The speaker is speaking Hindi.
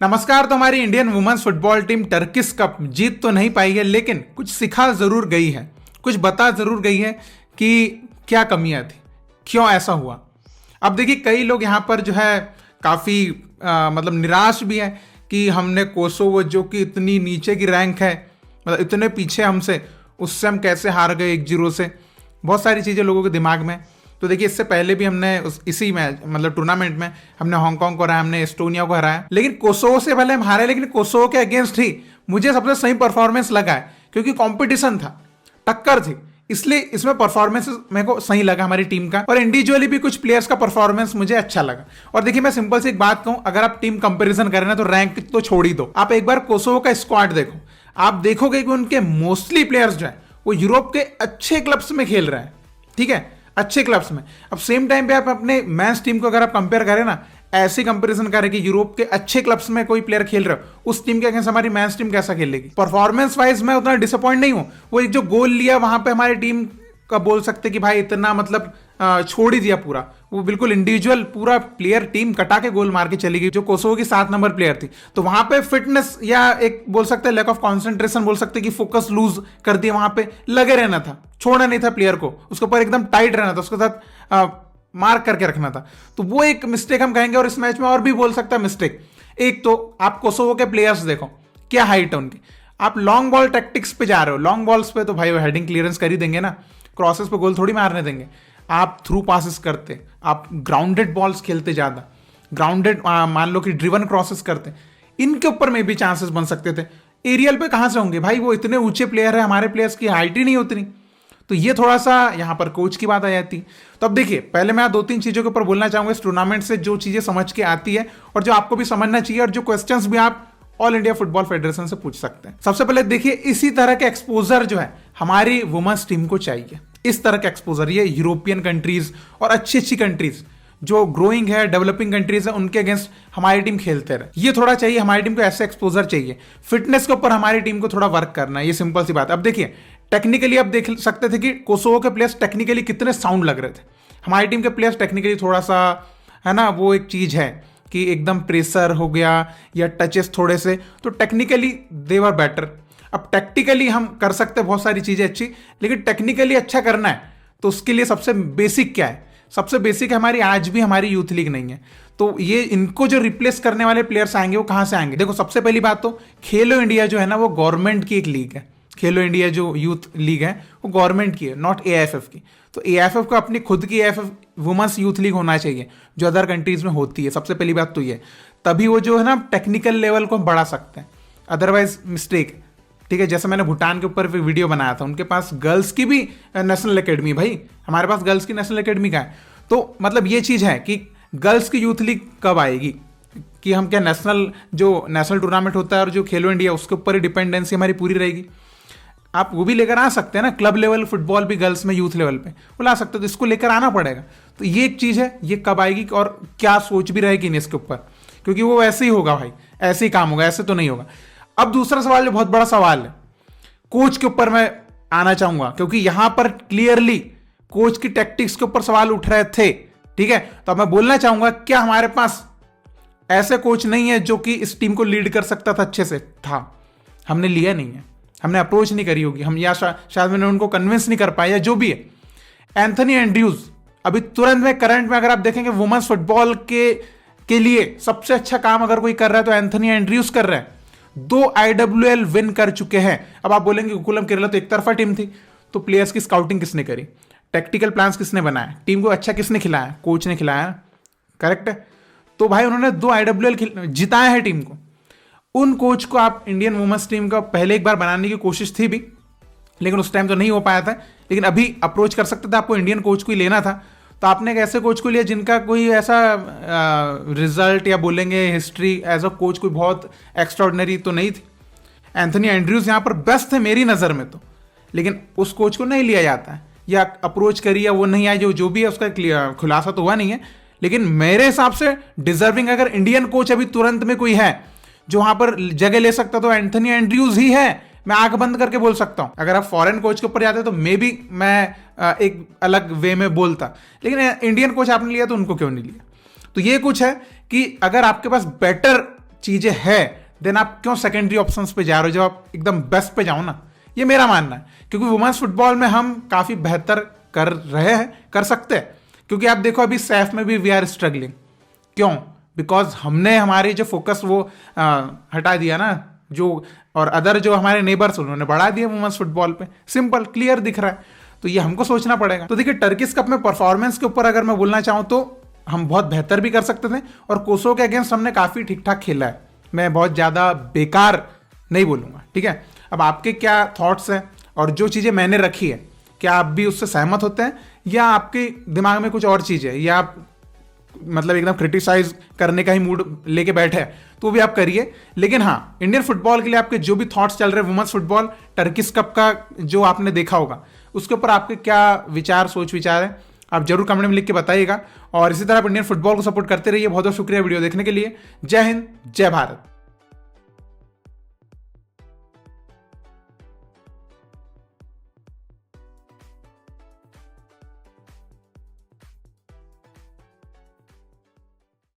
नमस्कार। तो हमारी Indian women's football team Turkish cup जीत तो नहीं पाई है, लेकिन कुछ सिखा जरूर गई है, कुछ बता जरूर गई है कि क्या कमियां थी, क्यों ऐसा हुआ। अब देखिए, कई लोग यहाँ पर जो है काफी मतलब निराश भी है कि हमने कोसोवो जो कि इतनी नीचे की रैंक है, मतलब इतने पीछे हमसे, उससे हम कैसे हार गए 1-0 से। बहुत सारी चीजें लोगों के दिमाग में। तो देखिए, इससे पहले भी हमने इसी मैच मतलब टूर्नामेंट में हमने हांगकांग को हराया, हमने एस्टोनिया को हराया, लेकिन कोसोवो से पहले हम हारे, लेकिन कोसोवो के अगेंस्ट ही मुझे सबसे सही परफॉर्मेंस लगा है, क्योंकि कंपटीशन था, टक्कर थी, इसलिए इसमें परफॉर्मेंस मेरे को सही लगा हमारी टीम का। और इंडिविजुअली भी कुछ प्लेयर्स का परफॉर्मेंस मुझे अच्छा लगा। और देखिए, मैं सिंपल सी एक बात कहूं, अगर आप टीम कंपैरिजन करें ना, तो रैंक तो छोड़ ही दो, आप एक बार कोसोवो का स्क्वाड देखो, आप देखोगे कि उनके मोस्टली प्लेयर्स जो है वो यूरोप के अच्छे क्लब्स में खेल रहे हैं, ठीक है, अच्छे क्लब्स में। अब सेम टाइम पे आप अपने मैच टीम को अगर आप कंपेयर करें ना, ऐसी कंपैरिजन करें कि यूरोप के अच्छे क्लब्स में कोई प्लेयर खेल रहा है, उस टीम के अगेंस्ट हमारी मैच टीम कैसा खेलेगी। परफॉर्मेंस वाइज मैं उतना डिसअपॉइंट नहीं हूं। वो एक जो गोल लिया वहां पे हमारी टीम का बोल सकते कि भाई इतना मतलब छोड़ ही दिया पूरा, वो बिल्कुल इंडिविजुअल पूरा प्लेयर टीम कटा के गोल मार के चली गई, जो कोसोवो की 7 नंबर प्लेयर थी। तो वहां पे फिटनेस या एक बोल सकते हैं लैक ऑफ कॉन्सेंट्रेशन बोल सकते कि फोकस लूज कर दिया, वहां पे लगे रहना था, छोड़ना नहीं था प्लेयर को, उसके ऊपर एकदम टाइट रहना था, उसके साथ मार्क करके रखना था। तो वो एक मिस्टेक हम कहेंगे। और इस मैच में और भी बोल सकता है मिस्टेक। एक तो आप कोसोवो के प्लेयर्स देखो, क्या हाइट है उनकी। आप लॉन्ग बॉल टैक्टिक्स पे जा रहे हो, लॉन्ग बॉल्स पे तो भाई वो हेडिंग क्लियरेंस कर ही देंगे ना, क्रॉसेस पे गोल थोड़ी मारने देंगे। आप थ्रू पासेस करते, आप ग्राउंडेड बॉल्स खेलते, ज्यादा ग्राउंडेड मान लो कि ड्रिवन क्रॉसेस करते, इनके ऊपर में भी चांसेस बन सकते थे। एरियल पे कहां से होंगे भाई, वो इतने ऊंचे प्लेयर है, हमारे प्लेयर्स की हाइट ही नहीं उतनी। तो ये थोड़ा सा यहां पर कोच की बात आ जाती। तो अब देखिए, पहले मैं 2-3 चीजों के ऊपर बोलना चाहूंगा इस टूर्नामेंट से, जो चीजें समझ के आती है और जो आपको भी समझना चाहिए, और जो क्वेश्चंस भी आप ऑल इंडिया फुटबॉल फेडरेशन से पूछ सकते हैं। सबसे पहले देखिए, इसी तरह के एक्सपोजर जो है हमारी वुमेन्स टीम को चाहिए, इस तरह का एक्सपोजर। ये यूरोपियन कंट्रीज और अच्छी अच्छी कंट्रीज जो ग्रोइंग है, डेवलपिंग कंट्रीज है, उनके अगेंस्ट हमारी टीम खेलते रहे, ये थोड़ा चाहिए हमारी टीम को, ऐसे एक्सपोजर चाहिए। फिटनेस के ऊपर हमारी टीम को थोड़ा वर्क करना है, ये सिंपल सी बात। अब देखिए, टेक्निकली आप देख सकते थे कि कोसोवो के प्लेयर्स टेक्निकली कितने साउंड लग रहे थे। हमारी टीम के प्लेयर्स टेक्निकली थोड़ा सा है ना, वो एक चीज है कि एकदम प्रेशर हो गया या टचेस थोड़े से, तो टेक्निकली दे वर बेटर। अब टैक्टिकली हम कर सकते हैं बहुत सारी चीजें अच्छी, लेकिन टेक्निकली अच्छा करना है तो उसके लिए सबसे बेसिक क्या है, सबसे बेसिक है हमारी आज भी हमारी यूथ लीग नहीं है। तो ये इनको जो रिप्लेस करने वाले प्लेयर्स आएंगे वो कहां से आएंगे। देखो, सबसे पहली बात तो खेलो इंडिया जो है ना, वो गवर्नमेंट की एक लीग है। खेलो इंडिया जो यूथ लीग है वो गवर्नमेंट की है, नॉट एआईएफएफ की। तो एआईएफएफ को अपनी खुद की एआईएफएफ वुमेन्स यूथ लीग होना चाहिए, जो अदर कंट्रीज में होती है। सबसे पहली बात तो ये, तभी वो जो है ना टेक्निकल लेवल को बढ़ा सकते हैं, अदरवाइज मिस्टेक। ठीक है, जैसे मैंने भूटान के ऊपर भी वीडियो बनाया था, उनके पास गर्ल्स की भी नेशनल एकेडमी, भाई हमारे पास गर्ल्स की नेशनल एकेडमी का है। तो मतलब ये चीज है कि गर्ल्स की यूथ लीग कब आएगी, कि हम क्या नेशनल टूर्नामेंट होता है और जो खेलो इंडिया उसके ऊपर ही डिपेंडेंसी हमारी पूरी रहेगी। आप वो भी लेकर आ सकते हैं ना, क्लब लेवल फुटबॉल भी गर्ल्स में यूथ लेवल पे वो ला सकते हो, तो इसको लेकर आना पड़ेगा। तो ये एक चीज है, ये कब आएगी और क्या सोच भी रहेगी इसके ऊपर, क्योंकि वो ऐसे ही होगा भाई, ऐसे ही काम होगा, ऐसे तो नहीं होगा। अब दूसरा सवाल जो बहुत बड़ा सवाल है, कोच के ऊपर मैं आना चाहूंगा, क्योंकि यहां पर क्लियरली कोच की टैक्टिक्स के ऊपर सवाल उठ रहे थे। ठीक है, तो अब मैं बोलना चाहूंगा, क्या हमारे पास ऐसे कोच नहीं है जो कि इस टीम को लीड कर सकता था अच्छे से? था, हमने लिया नहीं है, हमने अप्रोच नहीं करी होगी, हम या शायद मैंने उनको कन्विंस नहीं कर पाया, या जो भी है। एंथनी एंड्रयूज अभी तुरंत में करंट में अगर आप देखेंगे वुमेन्स फुटबॉल के लिए सबसे अच्छा काम अगर कोई कर रहा है तो एंथनी एंड्रयूज कर रहे हैं। 2 IWL विन कर चुके हैं। अब आप बोलेंगे गोकुलम केरला तो एक तरफा टीम थी, तो प्लेयर्स की स्काउटिंग किसने करी, टेक्टिकल प्लान्स किसने बनाया, टीम को अच्छा किसने खिलाया, कोच ने खिलाया, करेक्ट है। तो भाई उन्होंने 2 IWL जिताया है टीम को। उन कोच को आप इंडियन वुमेन्स टीम का पहले एक बार बनाने की कोशिश थी भी, लेकिन उस टाइम तो नहीं हो पाया था। लेकिन अभी अप्रोच कर सकते थे, आपको इंडियन कोच को ही लेना था, तो आपने एक ऐसे कोच को लिया जिनका कोई ऐसा रिजल्ट या बोलेंगे हिस्ट्री एज अ कोच कोई बहुत एक्स्ट्राऑर्डिनरी तो नहीं थी। एंथनी एंड्रयूज यहां पर बेस्ट थे मेरी नजर में तो, लेकिन उस कोच को नहीं लिया जाता है, या अप्रोच करी या वो नहीं आया, जो भी है उसका खुलासा तो हुआ नहीं है। लेकिन मेरे हिसाब से डिजर्विंग अगर इंडियन कोच अभी तुरंत में कोई है जो वहां पर जगह ले सकता, तो एंथनी एंड्रयूज ही है। मैं आंख बंद करके बोल सकता हूं। अगर आप फॉरेन कोच के ऊपर जाते तो मे बी मैं एक अलग वे में बोलता, लेकिन इंडियन कोच आपने लिया तो उनको क्यों नहीं लिया। तो ये कुछ है कि अगर आपके पास बेटर चीजें है, देन आप क्यों सेकेंडरी ऑप्शंस पे जा रहे हो जब आप एकदम बेस्ट पे जाओ ना। ये मेरा मानना है, क्योंकि वुमेन्स फुटबॉल में हम काफी बेहतर कर रहे हैं, कर सकते हैं। क्योंकि आप देखो अभी सैफ में भी वी आर स्ट्रगलिंग। क्यों? बिकॉज हमने हमारी जो फोकस वो हटा दिया ना, जो और अदर जो हमारे नेबर्स उन्होंने बढ़ा दिया वुमेन्स फुटबॉल पे। सिंपल, क्लियर दिख रहा है। तो ये हमको सोचना पड़ेगा। तो देखिए, टर्किश कप में परफॉर्मेंस के ऊपर अगर मैं बोलना चाहूँ तो हम बहुत बेहतर भी कर सकते थे, और कोसोवो के अगेंस्ट हमने काफी ठीक ठाक खेला है। मैं बहुत ज्यादा बेकार नहीं बोलूंगा, ठीक है। अब आपके क्या थॉट्स हैं, और जो चीजें मैंने रखी है क्या आप भी उससे सहमत होते हैं, या आपके दिमाग में कुछ और चीज है, या आप मतलब एकदम क्रिटिसाइज करने का ही मूड लेके बैठे हैं, तो भी आप करिए। लेकिन हाँ, इंडियन फुटबॉल के लिए आपके जो भी थॉट्स चल रहे हैं वुमेन्स फुटबॉल टर्किश कप का जो आपने देखा होगा, उसके ऊपर आपके क्या विचार, सोच विचार है, आप जरूर कमेंट में लिख के बताइएगा। और इसी तरह आप इंडियन फुटबॉल को सपोर्ट करते रहिए। बहुत बहुत शुक्रिया वीडियो देखने के लिए। जय हिंद, जय भारत।